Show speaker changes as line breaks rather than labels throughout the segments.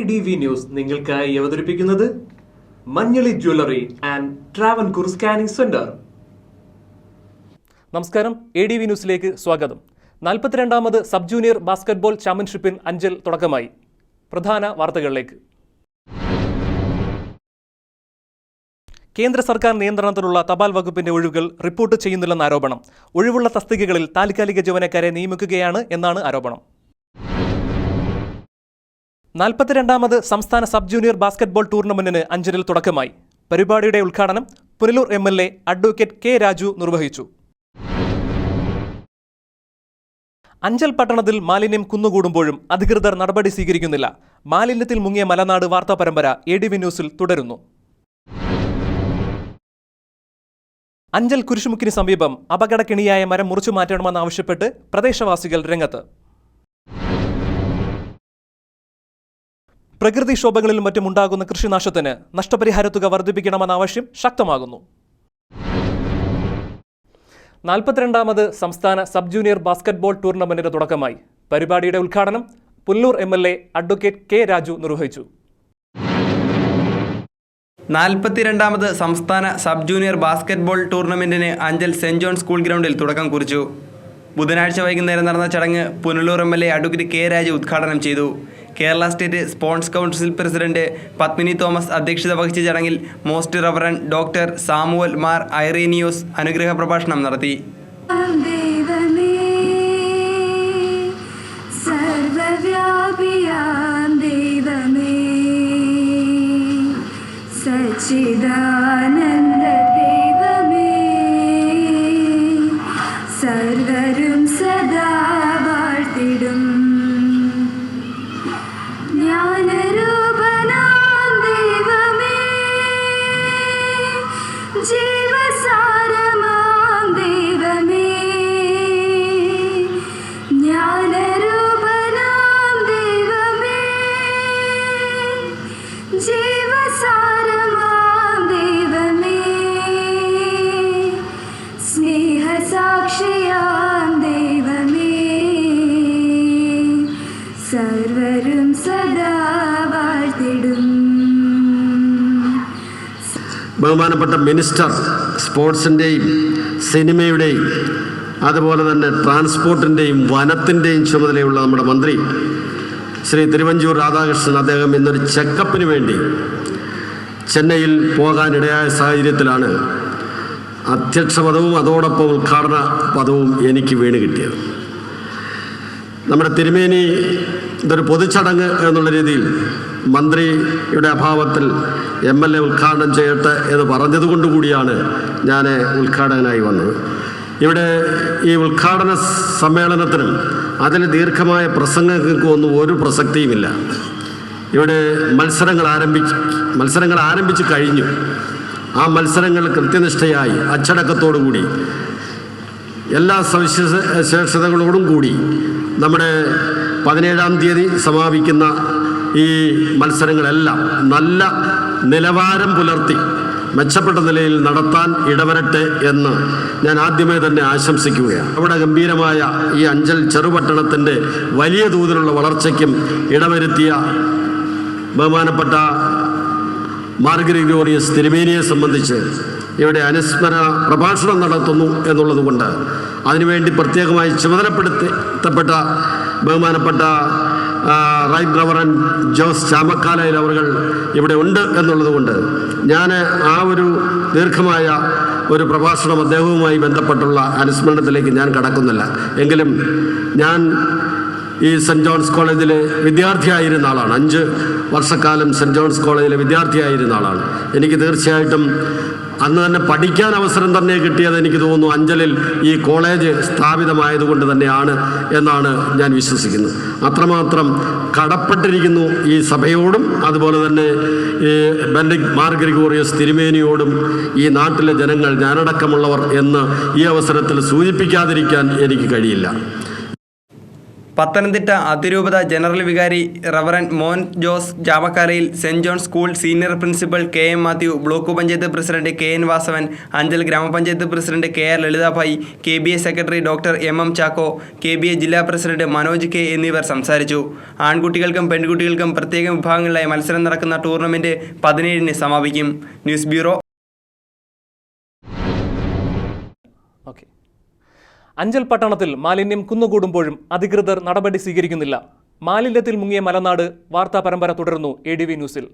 ADV news നിങ്ങൾക്കായി അവതരിപ്പിക്കുന്നത് Manjaly jewellery and Travancore scanning centre.
നമസ്കാരം, ADV ന്യൂസിലേക്ക് സ്വാഗതം. 42ാമത് സബ് ജൂനിയർ ബാസ്കറ്റ്ബോൾ ചാമ്പ്യൻഷിപ്പിന് അഞ്ചൽ തുടക്കമായി. പ്രധാന വാർത്തകളിലേക്ക്. കേന്ദ്ര സർക്കാർ നിയന്ത്രണത്തിലുള്ള തപാൽ വകുപ്പിന്റെ ഒഴിവുകൾ റിപ്പോർട്ട് ചെയ്യുന്നില്ലെന്ന ആരോപണം. ഒഴിവുള്ള തസ്തികകളിൽ താൽക്കാലിക ജീവനക്കാരെ നിയമിക്കുകയാണ് എന്നാണ് ആരോപണം. 42ാമത് സംസ്ഥാന സബ് ജൂനിയർ ബാസ്കറ്റ്ബോൾ ടൂർണമെന്റിന് അഞ്ചലിൽ തുടക്കമായി. പരിപാടിയുടെ ഉദ്ഘാടനം Punalur MLA advocate K. Raju നിർവഹിച്ചു. അഞ്ചൽ പട്ടണത്തിൽ മാലിന്യം കുന്നുകൂടുമ്പോഴും അധികൃതർ നടപടി സ്വീകരിക്കുന്നില്ല. മാലിന്യത്തിൽ മുങ്ങിയ മലനാട് വാർത്താ പരമ്പര ADV ന്യൂസിൽ തുടരുന്നു. അഞ്ചൽ കുരിശുമുക്കിന് സമീപം അപകടക്കെണിയായ മരം മുറിച്ചു മാറ്റണമെന്നാവശ്യപ്പെട്ട് പ്രദേശവാസികൾ രംഗത്ത്. പ്രകൃതിക്ഷോഭങ്ങളിലും മറ്റും ഉണ്ടാകുന്ന കൃഷിനാശത്തിന് നഷ്ടപരിഹാര തുക വർദ്ധിപ്പിക്കണമെന്ന ആവശ്യം ശക്തമാകുന്നു. 42ാമത് സംസ്ഥാന സബ് ജൂനിയർ ബാസ്കറ്റ്ബോൾ ടൂർണമെന്റിന് തുടക്കമായി. പരിപാടിയുടെ ഉദ്ഘാടനം Punalur MLA advocate K. Raju നിർവഹിച്ചു.
42ാമത് സംസ്ഥാന സബ് ജൂനിയർ ബാസ്കറ്റ്ബോൾ ടൂർണമെന്റിന് അഞ്ചൽ സെന്റ് ജോൺ സ്കൂൾ ഗ്രൗണ്ടിൽ തുടക്കം കുറിച്ചു. ബുധനാഴ്ച വൈകുന്നേരം നടന്ന ചടങ്ങ് Punalur MLA advocate K. Raju ഉദ്ഘാടനം ചെയ്തു. Kerala state sports council president Padmini Thomas അധ്യക്ഷത വഹിച്ച ചടങ്ങിൽ most reverend doctor Samuel Mar Irenaios അനുഗ്രഹ പ്രഭാഷണം നടത്തി.
സച്ചിദാനന്ദ ദൈവമേ, സർവരും സദാ വാഴ്ത്തിടും ജ്ഞാനരൂപനാം ദൈവമേ, ജീവസാരമാം ദൈവമേ, ജ്ഞാനരൂപനാം ദൈവമേ, ജീവസാരമാം ദൈവമേ, സ്നേഹസാക്ഷിയാം ദൈവമേ, സർവരും സദാ വാഴ്ത്തിടും.
ബഹുമാനപ്പെട്ട മിനിസ്റ്റർ, സ്പോർട്സിൻ്റെയും സിനിമയുടെയും അതുപോലെ തന്നെ ട്രാൻസ്പോർട്ടിൻ്റെയും വനത്തിൻ്റെയും ചുമതലയുള്ള നമ്മുടെ മന്ത്രി ശ്രീ തിരുവഞ്ചൂർ രാധാകൃഷ്ണൻ, അദ്ദേഹം ഇന്നൊരു ചെക്കപ്പിന് വേണ്ടി ചെന്നൈയിൽ പോകാനിടയായ സാഹചര്യത്തിലാണ് അധ്യക്ഷ പദവും അതോടൊപ്പം ഉദ്ഘാടന പദവും എനിക്ക് വീണ് കിട്ടിയത്. നമ്മുടെ തിരുമേനി ഇതൊരു പൊതുചടങ്ങ് എന്നുള്ള രീതിയിൽ മന്ത്രിയുടെ അഭാവത്തിൽ MLA ഉദ്ഘാടനം ചെയ്യട്ടെ എന്ന് പറഞ്ഞതുകൊണ്ടുകൂടിയാണ് ഞാൻ ഉദ്ഘാടകനായി വന്നത്. ഇവിടെ ഈ ഉദ്ഘാടന സമ്മേളനത്തിനും അതിൽ ദീർഘമായ പ്രസംഗങ്ങൾക്ക് ഒന്നും ഒരു പ്രസക്തിയുമില്ല. ഇവിടെ മത്സരങ്ങൾ ആരംഭിച്ച് കഴിഞ്ഞു. ആ മത്സരങ്ങൾ കൃത്യനിഷ്ഠയായി അച്ചടക്കത്തോടുകൂടി എല്ലാ സവിശേഷതകളോടും കൂടി നമ്മുടെ 17-ാം തീയതി സമാപിക്കുന്ന ഈ മത്സരങ്ങളെല്ലാം നല്ല നിലവാരം പുലർത്തി മെച്ചപ്പെട്ട നിലയിൽ നടത്താൻ ഇടവരട്ടെ എന്ന് ഞാൻ ആദ്യമേ തന്നെ ആശംസിക്കുകയാണ്. അവിടെ ഗംഭീരമായ ഈ അഞ്ചൽ ചെറുപട്ടണത്തിൻ്റെ വലിയ തോതിലുള്ള വളർച്ചയ്ക്കും ഇടവരുത്തിയ ബഹുമാനപ്പെട്ട മാർ ഗ്രിഗോറിയസ് തിരുമേനിയെ സംബന്ധിച്ച് ഇവിടെ അനുസ്മരണ പ്രഭാഷണം നടത്തുന്നു എന്നുള്ളതുകൊണ്ട് അതിനുവേണ്ടി പ്രത്യേകമായി ചുമതലപ്പെടുത്തപ്പെട്ട ബഹുമാനപ്പെട്ട റൈറ്റ് റവറൻഡ് ജോസ് ചാമക്കാലയിൽ അവർ ഇവിടെ ഉണ്ട് എന്നുള്ളതുകൊണ്ട് ഞാൻ ആ ഒരു ദീർഘമായ ഒരു പ്രഭാഷണം അദ്ദേഹവുമായി ബന്ധപ്പെട്ടുള്ള അനുസ്മരണത്തിലേക്ക് ഞാൻ കടക്കുന്നില്ല. എങ്കിലും ഞാൻ ഈ സെൻറ്റ് ജോൺസ് കോളേജിലെ വിദ്യാർത്ഥിയായിരുന്ന ആളാണ്. 5 വർഷക്കാലം സെൻറ്റ് ജോൺസ് കോളേജിലെ വിദ്യാർത്ഥിയായിരുന്ന ആളാണ്. എനിക്ക് തീർച്ചയായിട്ടും അന്ന് തന്നെ പഠിക്കാൻ അവസരം തന്നെ കിട്ടിയത് എനിക്ക് തോന്നുന്നു അഞ്ചലിൽ ഈ കോളേജ് സ്ഥാപിതമായതുകൊണ്ട് തന്നെയാണ് എന്നാണ് ഞാൻ വിശ്വസിക്കുന്നത്. അത്രമാത്രം കടപ്പെട്ടിരിക്കുന്നു ഈ സഭയോടും അതുപോലെ തന്നെ ഈ ബെനഡിക്ട് മാർ ഗ്രിഗോറിയസ് തിരുമേനിയോടും ഈ നാട്ടിലെ ജനങ്ങൾ, ഞാനടക്കമുള്ളവർ എന്ന് ഈ അവസരത്തിൽ സൂചിപ്പിക്കാതിരിക്കാൻ എനിക്ക് കഴിയില്ല.
പത്തനംതിട്ട അതിരൂപത ജനറൽ വികാരി റവറൻ മോൻ ജോസ് ജാവക്കാലയിൽ saint John school senior principal KM Mathew, block panchayat president KN Vasavan, Anchal ഗ്രാമപഞ്ചായത്ത് president KR Lalithabhai, KBA secretary doctor MM Chacko, KBA ജില്ലാ പ്രസിഡന്റ് മനോജ് K എന്നിവർ സംസാരിച്ചു. ആൺകുട്ടികൾക്കും പെൺകുട്ടികൾക്കും പ്രത്യേക വിഭാഗങ്ങളിലായി മത്സരം നടക്കുന്ന ടൂർണമെന്റ് 17-ന് സമാപിക്കും. News bureau.
അഞ്ചൽ പട്ടണത്തിൽ മാലിന്യം കുന്നുകൂടുമ്പോഴും അധികൃതർ നടപടി സ്വീകരിക്കുന്നില്ല. മാലിന്യത്തിൽ മുങ്ങിയ മലനാട് വാർത്താ പരമ്പര തുടരുന്നു ADV ന്യൂസിൽ.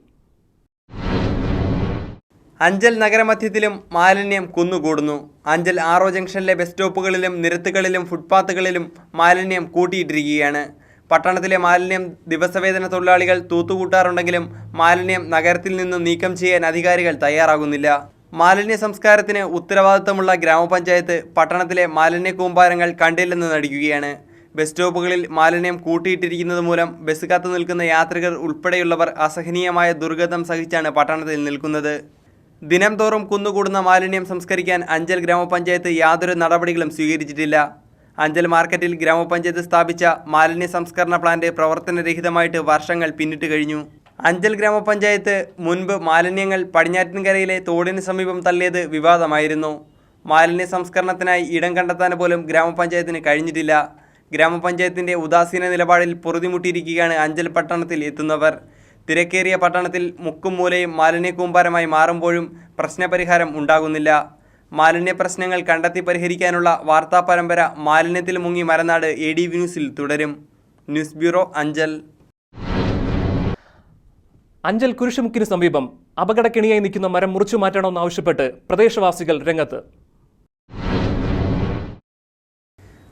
അഞ്ചൽ നഗരമധ്യത്തിലും മാലിന്യം കുന്നുകൂടുന്നു. അഞ്ചൽ RO ജംഗ്ഷനിലെ ബസ് സ്റ്റോപ്പുകളിലും നിരത്തുകളിലും ഫുട്പാത്തുകളിലും മാലിന്യം കൂട്ടിയിട്ടിരിക്കുകയാണ്. പട്ടണത്തിലെ മാലിന്യം ദിവസവേതന തൊഴിലാളികൾ തൂത്തുകൂട്ടാറുണ്ടെങ്കിലും മാലിന്യം നഗരത്തിൽ നിന്നും നീക്കം ചെയ്യാൻ അധികാരികൾ തയ്യാറാകുന്നില്ല. മാലിന്യ സംസ്കാരത്തിന് ഉത്തരവാദിത്തമുള്ള ഗ്രാമപഞ്ചായത്ത് പട്ടണത്തിലെ മാലിന്യ കൂമ്പാരങ്ങൾ കണ്ടില്ലെന്ന് നടിക്കുകയാണ്. ബസ് സ്റ്റോപ്പുകളിൽ മാലിന്യം കൂട്ടിയിട്ടിരിക്കുന്നത് മൂലം ബസ് കാത്തു നിൽക്കുന്ന യാത്രികർ ഉൾപ്പെടെയുള്ളവർ അസഹനീയമായ ദുർഗന്ധം സഹിച്ചാണ് പട്ടണത്തിൽ നിൽക്കുന്നത്. ദിനം തോറും കുന്നുകൂടുന്ന മാലിന്യം സംസ്കരിക്കാൻ അഞ്ചൽ ഗ്രാമപഞ്ചായത്ത് യാതൊരു നടപടികളും സ്വീകരിച്ചിട്ടില്ല. അഞ്ചൽ മാർക്കറ്റിൽ ഗ്രാമപഞ്ചായത്ത് സ്ഥാപിച്ച മാലിന്യ സംസ്കരണ പ്ലാന്റ് പ്രവർത്തനരഹിതമായിട്ട് വർഷങ്ങൾ പിന്നിട്ട് കഴിഞ്ഞു. അഞ്ചൽ ഗ്രാമപഞ്ചായത്ത് മുൻപ് മാലിന്യങ്ങൾ പടിഞ്ഞാറ്റിൻകരയിലെ തോടിന് സമീപം തള്ളിയത് വിവാദമായിരുന്നു. മാലിന്യ സംസ്കരണത്തിനായി ഇടം കണ്ടെത്താൻ പോലും ഗ്രാമപഞ്ചായത്തിന് കഴിഞ്ഞിട്ടില്ല. ഗ്രാമപഞ്ചായത്തിൻ്റെ ഉദാസീന നിലപാടിൽ പൊറുതിമുട്ടിയിരിക്കുകയാണ് അഞ്ചൽ പട്ടണത്തിൽ എത്തുന്നവർ. തിരക്കേറിയ പട്ടണത്തിൽ മുക്കും മൂലയും മാലിന്യ കൂമ്പാരമായി മാറുമ്പോഴും പ്രശ്നപരിഹാരം ഉണ്ടാകുന്നില്ല. മാലിന്യ പ്രശ്നങ്ങൾ കണ്ടെത്തി പരിഹരിക്കാനുള്ള വാർത്താ പരമ്പര മാലിന്യത്തിൽ മുങ്ങി മലനാട് ADV ന്യൂസിൽ തുടരും. News bureau, Anchal.
അഞ്ചൽ കുരിശുമുക്കിന് സമീപം അപകടക്കെണിയായി നിൽക്കുന്ന മരം മുറിച്ചു മാറ്റണമെന്നാവശ്യപ്പെട്ട് പ്രദേശവാസികൾ രംഗത്ത്.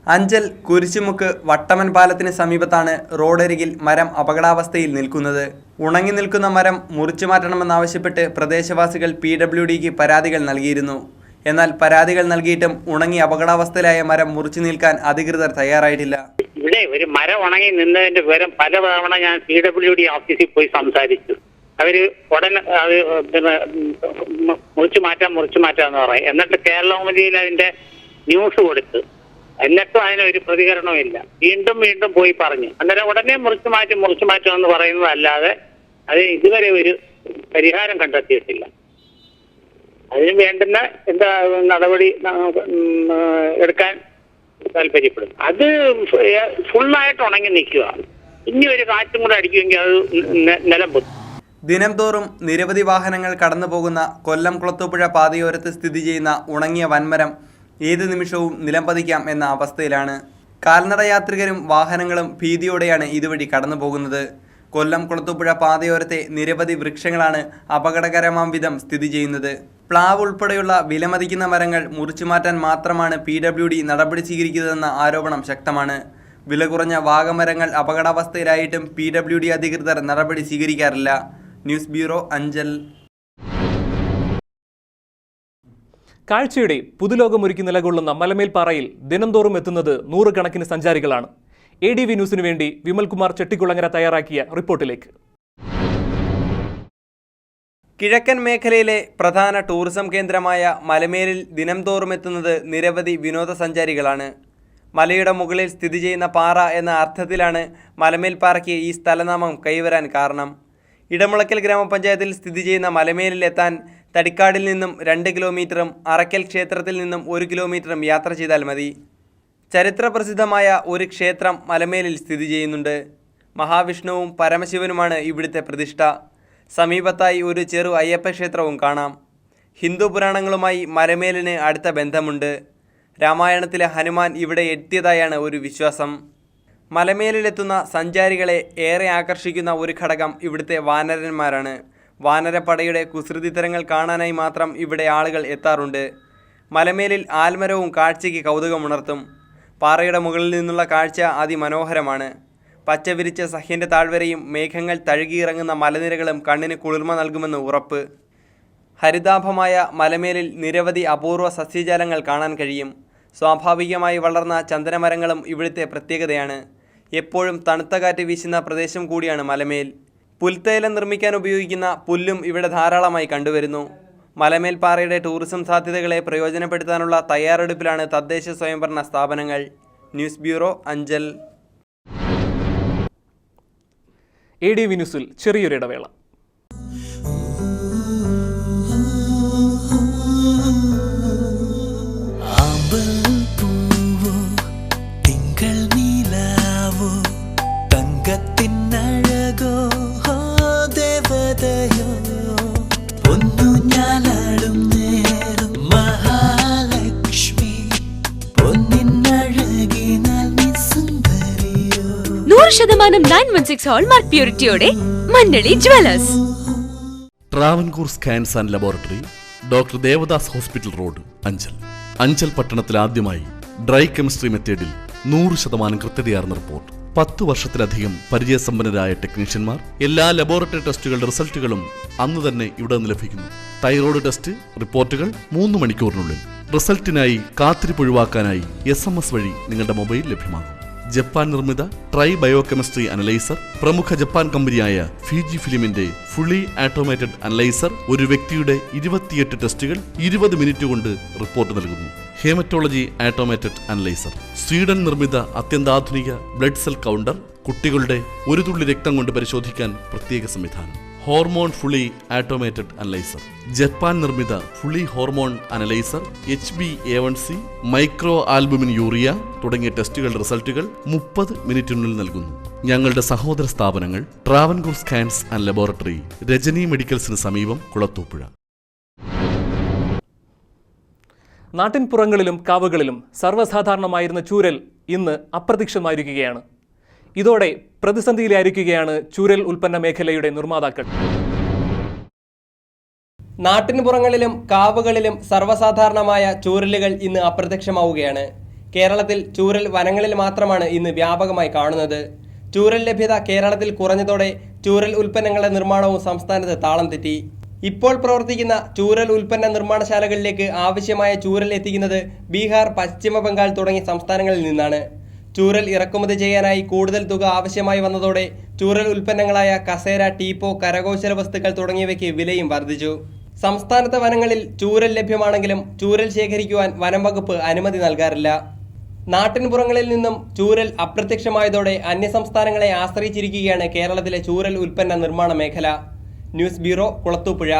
അഞ്ചൽ കുരിശുമുക്ക് വട്ടമൻ പാലത്തിന് സമീപത്താണ് റോഡരികിൽ മരം അപകടാവസ്ഥയിൽ നിൽക്കുന്നത്. ഉണങ്ങി നിൽക്കുന്ന മരം മുറിച്ചു മാറ്റണമെന്നാവശ്യപ്പെട്ട് പ്രദേശവാസികൾ PWDക്ക് പരാതികൾ നൽകിയിരുന്നു. എന്നാൽ പരാതികൾ നൽകിയിട്ടും ഉണങ്ങി അപകടാവസ്ഥയിലായ മരം മുറിച്ചു നിൽക്കാൻ അധികൃതർ തയ്യാറായിട്ടില്ല.
ഇവിടെ ഒരു മരം ഉണങ്ങി നിന്നതിന്റെ വിവരം പലതവണ ഞാൻ PWD ഓഫീസിൽ പോയി സംസാരിച്ചു. അവര് ഉടനെ അത് പിന്നെ മുറിച്ചു മാറ്റാന്ന് പറയും. എന്നിട്ട് കേരള കൗമുദിയിൽ അതിന്റെ ന്യൂസ് കൊടുത്ത്, എന്നിട്ടും അതിനൊരു പ്രതികരണവും ഇല്ല. വീണ്ടും പോയി പറഞ്ഞു. അന്നേരം ഉടനെ മുറിച്ചു മാറ്റുമെന്ന് പറയുന്നതല്ലാതെ അത് ഇതുവരെ ഒരു പരിഹാരം കണ്ടെത്തിയിട്ടില്ല. അതിന് വേണ്ടുന്ന എന്താ നടപടി എടുക്കാൻ താല്പര്യപ്പെടുന്നു. അത് ഫുള്ളായിട്ട് ഉണങ്ങി നിൽക്കുക. ഇനി ഒരു കാറ്റും കൂടെ അടിക്കുമെങ്കിൽ അത് നിലം പൊത്തും.
ദിനം തോറും നിരവധി വാഹനങ്ങൾ കടന്നു പോകുന്ന കൊല്ലം കുളത്തൂപ്പുഴ പാതയോരത്ത് സ്ഥിതി ചെയ്യുന്ന ഉണങ്ങിയ വൻമരം ഏത് നിമിഷവും നിലം പതിക്കാം എന്ന അവസ്ഥയിലാണ്. കാൽനട യാത്രികരും വാഹനങ്ങളും ഭീതിയോടെയാണ് ഇതുവഴി കടന്നു പോകുന്നത്. കൊല്ലം കുളത്തൂപ്പുഴ പാതയോരത്തെ നിരവധി വൃക്ഷങ്ങളാണ് അപകടകരമാം വിധം സ്ഥിതി ചെയ്യുന്നത്. പ്ലാവ് ഉൾപ്പെടെയുള്ള വിലമതിക്കുന്ന മരങ്ങൾ മുറിച്ചു മാറ്റാൻ മാത്രമാണ് PWD നടപടി സ്വീകരിക്കുന്നതെന്ന ആരോപണം ശക്തമാണ്. വില കുറഞ്ഞ വാഗമരങ്ങൾ അപകടാവസ്ഥയിലായിട്ടും PWD അധികൃതർ നടപടി സ്വീകരിക്കാറില്ല. News bureau, Anchal.
കാഴ്ചയുടെ പുതുലോകമൊരുക്കി നിലകൊള്ളുന്ന മലമേൽപ്പാറയിൽ ദിനംതോറും എത്തുന്നത് നൂറുകണക്കിന് സഞ്ചാരികളാണ്. ADV ന്യൂസിനു വേണ്ടി വിമൽകുമാർ ചെട്ടിക്കുളങ്ങര തയ്യാറാക്കിയ റിപ്പോർട്ടിലേക്ക്.
കിഴക്കൻ മേഖലയിലെ പ്രധാന ടൂറിസം കേന്ദ്രമായ മലമേലിൽ ദിനംതോറും എത്തുന്നത് നിരവധി വിനോദസഞ്ചാരികളാണ്. മലയുടെ മുകളിൽ സ്ഥിതി ചെയ്യുന്ന പാറ എന്ന അർത്ഥത്തിലാണ് മലമേൽപ്പാറയ്ക്ക് ഈ സ്ഥലനാമം കൈവരാൻ കാരണം. ഇടമുളയ്ക്കൽ ഗ്രാമപഞ്ചായത്തിൽ സ്ഥിതി ചെയ്യുന്ന മലമേലിൽ എത്താൻ തടിക്കാടിൽ നിന്നും 2 കിലോമീറ്ററും അറയ്ക്കൽ ക്ഷേത്രത്തിൽ നിന്നും 1 കിലോമീറ്ററും യാത്ര ചെയ്താൽ മതി. ചരിത്രപ്രസിദ്ധമായ ഒരു ക്ഷേത്രം മലമേലിൽ സ്ഥിതി ചെയ്യുന്നുണ്ട്. മഹാവിഷ്ണുവും പരമശിവനുമാണ് ഇവിടുത്തെ പ്രതിഷ്ഠ. സമീപത്തായി ഒരു ചെറു അയ്യപ്പ ക്ഷേത്രവും കാണാം. ഹിന്ദു പുരാണങ്ങളുമായി മലമേലിന് അടുത്ത ബന്ധമുണ്ട്. രാമായണത്തിലെ ഹനുമാൻ ഇവിടെ എത്തിയതായാണ് ഒരു വിശ്വാസം. മലമേലിലെത്തുന്ന സഞ്ചാരികളെ ഏറെ ആകർഷിക്കുന്ന ഒരു ഘടകം ഇവിടുത്തെ വാനരന്മാരാണ്. വാനരപ്പടയുടെ കുസൃതിത്തരങ്ങൾ കാണാനായി മാത്രം ഇവിടെ ആളുകൾ എത്താറുണ്ട്. മലമേലിൽ ആൽമരവും കാഴ്ചയ്ക്ക് കൗതുകമുണർത്തും. പാറയുടെ മുകളിൽ നിന്നുള്ള കാഴ്ച അതിമനോഹരമാണ്. പച്ചവിരിച്ച സഹ്യൻ്റെ താഴ്വരയും മേഘങ്ങൾ തഴുകിയിറങ്ങുന്ന മലനിരകളും കണ്ണിന് കുളിർമ നൽകുമെന്ന് ഉറപ്പ്. ഹരിതാഭമായ മലമേലിൽ നിരവധി അപൂർവ സസ്യജാലങ്ങൾ കാണാൻ കഴിയും. സ്വാഭാവികമായി വളർന്ന ചന്ദനമരങ്ങളും ഇവിടുത്തെ പ്രത്യേകതയാണ്. എപ്പോഴും തണുത്ത കാറ്റ് വീശുന്ന പ്രദേശം കൂടിയാണ് മലമേൽ. പുൽത്തൈലം നിർമ്മിക്കാൻ ഉപയോഗിക്കുന്ന പുല്ലും ഇവിടെ ധാരാളമായി കണ്ടുവരുന്നു. മലമേൽപ്പാറയുടെ ടൂറിസം സാധ്യതകളെ പ്രയോജനപ്പെടുത്താനുള്ള തയ്യാറെടുപ്പിലാണ് തദ്ദേശ സ്വയംഭരണ സ്ഥാപനങ്ങൾ. News bureau, Anchal.
AD ന്യൂസിൽ ചെറിയൊരു ഇടവേള.
ശതമാനം 916 ഹോൾമാർക്ക് പ്യൂരിറ്റിയോടെ Manjali jewellers.
Travancore scans and laboratory, doctor Devadas hospital road, Anchal. Anchal പട്ടണത്തിൽ ആദ്യമായി ഡ്രൈ കെമിസ്ട്രി മെത്തേഡിൽ 100% കൃത്യതയാർന്ന റിപ്പോർട്ട്. 10 വർഷത്തിലധികം പരിചയസമ്പന്നരായ ടെക്നീഷ്യന്മാർ. എല്ലാ ലബോറട്ടറി ടെസ്റ്റുകളുടെ റിസൾട്ടുകളും അന്ന് തന്നെ ഇവിടെ നിന്ന് ലഭിക്കുന്നു. തൈറോയ്ഡ് ടെസ്റ്റ് റിപ്പോർട്ടുകൾ 3 മണിക്കൂറിനുള്ളിൽ. റിസൾട്ടിനായി കാത്തിരിപ്പ് ഒഴിവാക്കാനായി SMS വഴി നിങ്ങളുടെ മൊബൈൽ ലഭ്യമാകും. ജപ്പാൻ നിർമ്മിത ട്രൈ ബയോകെമിസ്ട്രി അനലൈസർ, പ്രമുഖ ജപ്പാൻ കമ്പനിയായ ഫിജി ഫിലിമിന്റെ ഫുള്ളി ആട്ടോമേറ്റഡ് അനലൈസർ ഒരു വ്യക്തിയുടെ 28 ടെസ്റ്റുകൾ 20 മിനിറ്റ് കൊണ്ട് റിപ്പോർട്ട് നൽകുന്നു. ഹേമറ്റോളജി ആട്ടോമേറ്റഡ് അനലൈസർ, സ്വീഡൻ നിർമ്മിത അത്യന്താധുനിക ബ്ലഡ് സെൽ കൗണ്ടർ, കുട്ടികളുടെ ഒരു തുള്ളി രക്തം കൊണ്ട് പരിശോധിക്കാൻ പ്രത്യേക സംവിധാനം. Hormone fully automated analyser, Japan നിർമ്മിത fully hormone analyser, HbA1c, micro albumin urea തുടങ്ങിയ ടെസ്റ്റുകളുടെ റിസൾട്ടുകൾ 30 മിനിറ്റിനുള്ളിൽ നൽകുന്നു. ഞങ്ങളുടെ സഹോദര സ്ഥാപനങ്ങൾ Travancore scans and laboratory, Rajani മെഡിക്കൽസിന് സമീപം, കുളത്തൂപ്പുഴ.
നാട്ടിൻപുറങ്ങളിലും കാവുകളിലും സർവ്വസാധാരണമായിരുന്ന ചൂരൽ ഇന്ന് അപ്രത്യക്ഷമായിരിക്കുകയാണ്. ഇതോടെ പ്രതിസന്ധിയിലായിരിക്കുകയാണ് ചൂരൽ ഉൽപ്പന്ന മേഖലയുടെ നിർമ്മാതാക്കൾ.
നാട്ടിൻപുറങ്ങളിലും കാവുകളിലും സർവ്വസാധാരണമായ ചൂരലുകൾ ഇന്ന് അപ്രത്യക്ഷമാവുകയാണ്. കേരളത്തിൽ ചൂരൽ വനങ്ങളിൽ മാത്രമാണ് ഇന്ന് വ്യാപകമായി കാണുന്നത്. ചൂരൽ ലഭ്യത കേരളത്തിൽ കുറഞ്ഞതോടെ ചൂരൽ ഉൽപ്പന്നങ്ങളുടെ നിർമ്മാണവും സംസ്ഥാനത്ത് താളം തെറ്റി. ഇപ്പോൾ പ്രവർത്തിക്കുന്ന ചൂരൽ ഉൽപ്പന്ന നിർമ്മാണശാലകളിലേക്ക് ആവശ്യമായ ചൂരൽ എത്തിക്കുന്നത് ബീഹാർ, പശ്ചിമ ബംഗാൾ തുടങ്ങിയ സംസ്ഥാനങ്ങളിൽ നിന്നാണ്. ചൂരൽ ഇറക്കുമതി ചെയ്യാനായി കൂടുതൽ തുക ആവശ്യമായി വന്നതോടെ ചൂരൽ ഉൽപ്പന്നങ്ങളായ കസേര, ടീപ്പോ, കരകൗശല വസ്തുക്കൾ തുടങ്ങിയവയ്ക്ക് വിലയും വർദ്ധിച്ചു. സംസ്ഥാനത്തെ വനങ്ങളിൽ ചൂരൽ ലഭ്യമാണെങ്കിലും ചൂരൽ ശേഖരിക്കുവാൻ വനം വകുപ്പ് അനുമതി നൽകാറില്ല. നാട്ടിൻപുറങ്ങളിൽ നിന്നും ചൂരൽ അപ്രത്യക്ഷമായതോടെ അന്യസംസ്ഥാനങ്ങളെ ആശ്രയിച്ചിരിക്കുകയാണ് കേരളത്തിലെ ചൂരൽ ഉൽപ്പന്ന നിർമ്മാണ മേഖല. News bureau, Kulathupuzha.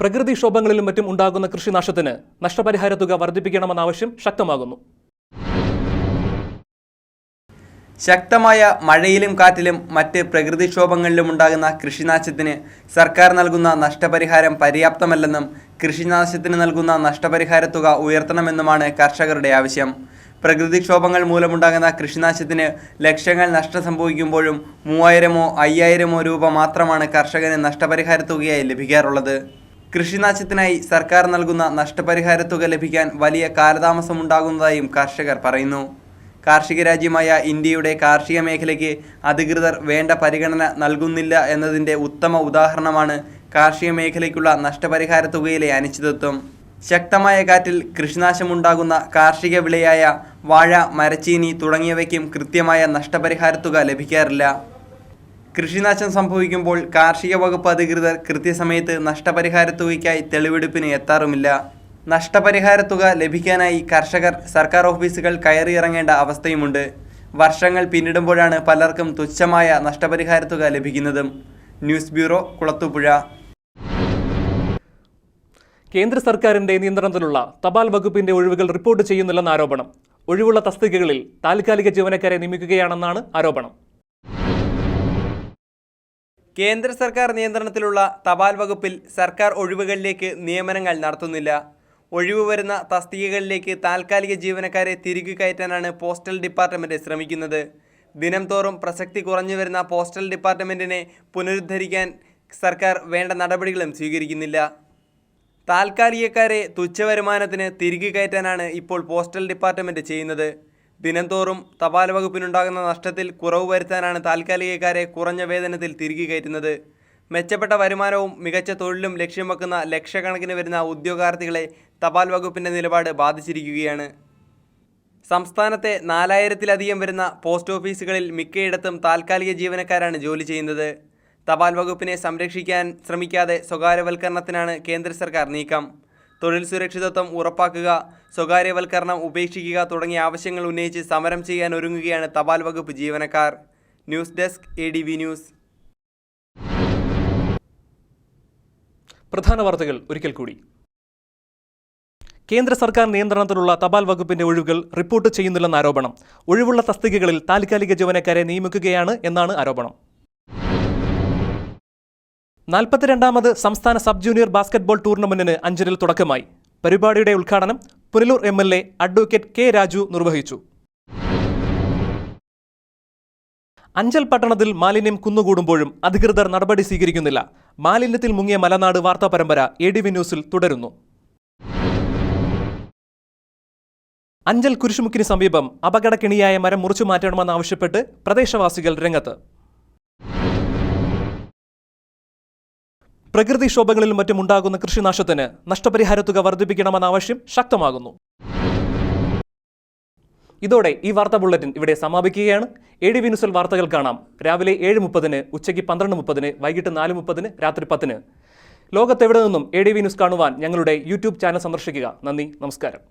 പ്രകൃതിക്ഷോഭങ്ങളിലും മറ്റും ഉണ്ടാകുന്ന കൃഷിനാശത്തിന് നഷ്ടപരിഹാര തുക വർദ്ധിപ്പിക്കണമെന്ന ആവശ്യം ശക്തമാകുന്നു.
ശക്തമായ മഴയിലും കാറ്റിലും മറ്റ് പ്രകൃതിക്ഷോഭങ്ങളിലും ഉണ്ടാകുന്ന കൃഷിനാശത്തിന് സർക്കാർ നൽകുന്ന നഷ്ടപരിഹാരം പര്യാപ്തമല്ലെന്നും കൃഷിനാശത്തിന് നൽകുന്ന നഷ്ടപരിഹാര തുക ഉയർത്തണമെന്നുമാണ് കർഷകരുടെ ആവശ്യം. പ്രകൃതിക്ഷോഭങ്ങൾ മൂലമുണ്ടാകുന്ന കൃഷിനാശത്തിന് ലക്ഷങ്ങൾ നഷ്ടം സംഭവിക്കുമ്പോഴും 3000-ഓ 5000-ഓ രൂപ മാത്രമാണ് കർഷകന് നഷ്ടപരിഹാര തുകയായി ലഭിക്കാറുള്ളത്. കൃഷിനാശത്തിനായി സർക്കാർ നൽകുന്ന നഷ്ടപരിഹാര തുക ലഭിക്കാൻ വലിയ കാലതാമസമുണ്ടാകുന്നതായും കർഷകർ പറയുന്നു. കാർഷിക രാജ്യമായ ഇന്ത്യയുടെ കാർഷിക മേഖലയ്ക്ക് അധികൃതർ വേണ്ട പരിഗണന നൽകുന്നില്ല എന്നതിൻ്റെ ഉത്തമ ഉദാഹരണമാണ് കാർഷിക മേഖലയ്ക്കുള്ള നഷ്ടപരിഹാര തുകയിലെ അനിശ്ചിതത്വം. ശക്തമായ കാറ്റിൽ കൃഷിനാശമുണ്ടാകുന്ന കാർഷിക വിളയായ വാഴ, മരച്ചീനി തുടങ്ങിയവയ്ക്കും കൃത്യമായ നഷ്ടപരിഹാര തുക ലഭിക്കാറില്ല. കൃഷിനാശം സംഭവിക്കുമ്പോൾ കാർഷിക വകുപ്പ് അധികൃതർ കൃത്യസമയത്ത് നഷ്ടപരിഹാര തുകയ്ക്കായി തെളിവെടുപ്പിന് എത്താറുമില്ല. നഷ്ടപരിഹാര തുക ലഭിക്കാനായി കർഷകർ സർക്കാർ ഓഫീസുകൾ കയറിയിറങ്ങേണ്ട അവസ്ഥയുമുണ്ട്. വർഷങ്ങൾ പിന്നിടുമ്പോഴാണ് പലർക്കും തുച്ഛമായ നഷ്ടപരിഹാര തുക ലഭിക്കുന്നതും. News bureau, Kulathupuzha.
കേന്ദ്ര സർക്കാരിന്റെ നിയന്ത്രണത്തിലുള്ള തപാൽ വകുപ്പിന്റെ ഒഴിവുകൾ റിപ്പോർട്ട് ചെയ്യുന്നില്ലെന്ന ആരോപണം. ഒഴിവുള്ള തസ്തികകളിൽ താൽക്കാലിക ജീവനക്കാരെ നിയമിക്കുകയാണെന്നാണ് ആരോപണം.
കേന്ദ്ര സർക്കാർ നിയന്ത്രണത്തിലുള്ള തപാൽ വകുപ്പിൽ സർക്കാർ ഒഴിവുകളിലേക്ക് നിയമനങ്ങൾ നടത്തുന്നില്ല. ഒഴിവ് വരുന്ന തസ്തികകളിലേക്ക് താൽക്കാലിക ജീവനക്കാരെ തിരികെ കയറ്റാനാണ് പോസ്റ്റൽ ഡിപ്പാർട്ട്മെൻറ്റ് ശ്രമിക്കുന്നത്. ദിനം തോറും പ്രസക്തി കുറഞ്ഞു വരുന്ന പോസ്റ്റൽ ഡിപ്പാർട്ട്മെൻറ്റിനെ പുനരുദ്ധരിക്കാൻ സർക്കാർ വേണ്ട നടപടികളും സ്വീകരിക്കുന്നില്ല. താൽക്കാലികക്കാരെ തുച്ഛവരുമാനത്തിന് തിരികെ കയറ്റാനാണ് ഇപ്പോൾ പോസ്റ്റൽ ഡിപ്പാർട്ട്മെൻറ്റ് ചെയ്യുന്നത്. ദിനം തോറും തപാൽ വകുപ്പിനുണ്ടാകുന്ന നഷ്ടത്തിൽ കുറവ് വരുത്താനാണ് താൽക്കാലികക്കാരെ കുറഞ്ഞ വേതനത്തിൽ തിരികെ കയറ്റുന്നത്. മെച്ചപ്പെട്ട വരുമാനവും മികച്ച തൊഴിലും ലക്ഷ്യം വെക്കുന്ന ലക്ഷക്കണക്കിന് വരുന്ന ഉദ്യോഗാർത്ഥികളെ തപാൽ വകുപ്പിൻ്റെ നിലപാട് ബാധിച്ചിരിക്കുകയാണ്. സംസ്ഥാനത്തെ 4000-ലധികം വരുന്ന പോസ്റ്റ് ഓഫീസുകളിൽ മിക്കയിടത്തും താൽക്കാലിക ജീവനക്കാരാണ് ജോലി ചെയ്യുന്നത്. തപാൽ വകുപ്പിനെ സംരക്ഷിക്കാൻ ശ്രമിക്കാതെ സ്വകാര്യവൽക്കരണത്തിനാണ് കേന്ദ്ര സർക്കാർ നീക്കം. തൊഴിൽ സുരക്ഷിതത്വം ഉറപ്പാക്കുക, സ്വകാര്യവൽക്കരണം ഉപേക്ഷിക്കുക തുടങ്ങിയ ആവശ്യങ്ങൾ ഉന്നയിച്ച് സമരം ചെയ്യാൻ ഒരുങ്ങുകയാണ് തപാൽ വകുപ്പ് ജീവനക്കാർ. News desk ADV news.
പ്രധാന വാർത്തകൾ ഒരിക്കൽ കൂടി. കേന്ദ്ര സർക്കാർ നിയന്ത്രണത്തിലുള്ള തപാൽ വകുപ്പിന്റെ ഒഴിവുകൾ റിപ്പോർട്ട് ചെയ്യുന്നില്ലെന്ന ആരോപണം. ഒഴിവുള്ള തസ്തികകളിൽ താൽക്കാലിക ജീവനക്കാരെ നിയമിക്കുകയാണ് എന്നാണ് ആരോപണം. 42ാമത് സംസ്ഥാന സബ് ജൂനിയർ ബാസ്കറ്റ്ബോൾ ടൂർണമെന്റിന് അഞ്ചലിൽ തുടക്കമായി. പരിപാടിയുടെ ഉദ്ഘാടനം Punalur MLA advocate K Raju നിർവഹിച്ചു. അഞ്ചൽ പട്ടണത്തിൽ മാലിന്യം കുന്നുകൂടുമ്പോഴും അധികൃതർ നടപടി സ്വീകരിക്കുന്നില്ല. മാലിന്യത്തിൽ മുങ്ങിയ മലനാട് വാർത്താ പരമ്പര ADV ന്യൂസിൽ തുടരുന്നു. അഞ്ചൽ കുരിശുമുക്കിന് സമീപം അപകടക്കെണിയായ മരം മുറിച്ചു മാറ്റണമെന്നാവശ്യപ്പെട്ട് പ്രദേശവാസികൾ രംഗത്ത്. പ്രകൃതിക്ഷോഭങ്ങളിലും മറ്റും ഉണ്ടാകുന്ന കൃഷിനാശത്തിന് നഷ്ടപരിഹാര തുക വർദ്ധിപ്പിക്കണമെന്ന ആവശ്യം ശക്തമാകുന്നു. ഇതോടെ ഈ വാർത്താ ബുള്ളറ്റിൻ ഇവിടെ സമാപിക്കുകയാണ്. ADV ന്യൂസിൽ വാർത്തകൾ കാണാം രാവിലെ 7:30, ഉച്ചയ്ക്ക് 12:30, വൈകിട്ട് 4:30, രാത്രി 10. ലോകത്തെവിടെ നിന്നും ADV ന്യൂസ് കാണുവാൻ ഞങ്ങളുടെ YouTube ചാനൽ സന്ദർശിക്കുക. നന്ദി, നമസ്കാരം.